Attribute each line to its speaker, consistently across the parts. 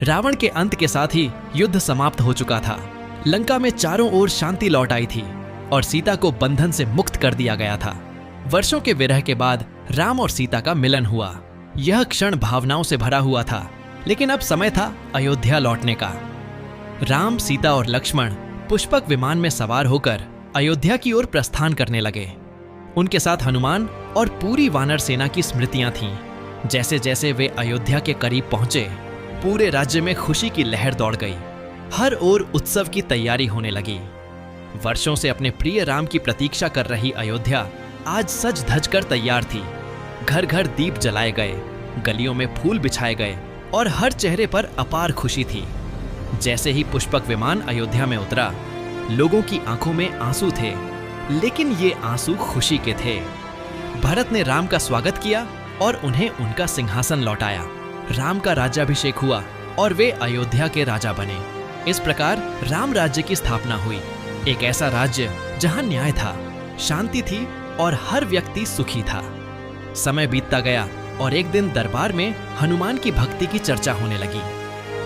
Speaker 1: रावण के अंत के साथ ही युद्ध समाप्त हो चुका था। लंका में चारों ओर शांति लौट आई थी और सीता को बंधन से मुक्त कर दिया गया था। वर्षों के विरह के बाद राम और सीता का मिलन हुआ। यह क्षण भावनाओं से भरा हुआ था, लेकिन अब समय था अयोध्या लौटने का। राम, सीता और लक्ष्मण पुष्पक विमान में सवार होकर अयोध्या की ओर प्रस्थान करने लगे। उनके साथ हनुमान और पूरी वानर सेना की स्मृतियां थीं। जैसे जैसे वे अयोध्या के करीब पहुंचे, पूरे राज्य में खुशी की लहर दौड़ गई। हर ओर उत्सव की तैयारी होने लगी। वर्षों से अपने प्रिय राम की प्रतीक्षा कर रही अयोध्या आज सज धज कर तैयार थी। घर घर दीप जलाए गए, गलियों में फूल बिछाए गए और हर चेहरे पर अपार खुशी थी। जैसे ही पुष्पक विमान अयोध्या में उतरा, लोगों की आंखों में आंसू थे, लेकिन ये आंसू खुशी के थे। भरत ने राम का स्वागत किया और उन्हें उनका सिंहासन लौटाया। राम का राज्याभिषेक हुआ और वे अयोध्या के राजा बने। इस प्रकार राम राज्य की स्थापना हुई। एक ऐसा राज्य जहां न्याय था, शांति थी और हर व्यक्ति सुखी था। समय बीतता गया और एक दिन दरबार में हनुमान की भक्ति की चर्चा होने लगी।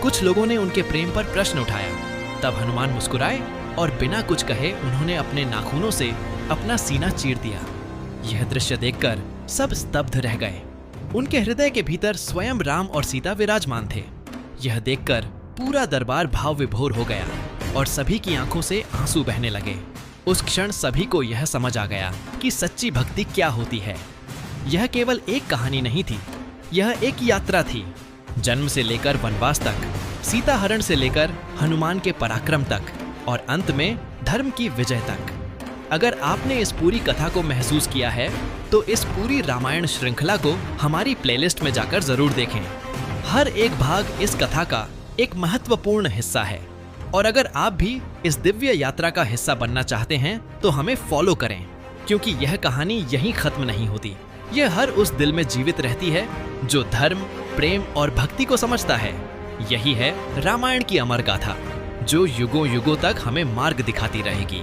Speaker 1: कुछ लोगों ने उनके प्रेम पर प्रश्न उठाया। तब हनुमान मुस्कुराए और बिना कुछ कहे उन्होंने अपने नाखूनों से अपना सीना चीर दिया। यह दृश्य देखकर सब स्तब्ध रह गए। उनके हृदय के भीतर स्वयं राम और सीता विराजमान थे। यह देखकर पूरा दरबार भाव विभोर हो गया और सभी की आंखों से आंसू बहने लगे। उस क्षण सभी को यह समझ आ गया कि सच्ची भक्ति क्या होती है। यह केवल एक कहानी नहीं थी, यह एक यात्रा थी। जन्म से लेकर वनवास तक, सीता हरण से लेकर हनुमान के पराक्रम तक और अंत में धर्म की विजय तक। अगर आपने इस पूरी कथा को महसूस किया है तो इस पूरी रामायण श्रृंखला को हमारी प्लेलिस्ट में जाकर जरूर देखें। हर एक भाग इस कथा का एक महत्वपूर्ण हिस्सा है। और अगर आप भी इस दिव्य यात्रा का हिस्सा बनना चाहते हैं तो हमें फॉलो करें, क्योंकि यह कहानी यहीं खत्म नहीं होती। यह हर उस दिल में जीवित रहती है जो धर्म, प्रेम और भक्ति को समझता है। यही है रामायण की अमर गाथा, जो युगों युगों तक हमें मार्ग दिखाती रहेगी।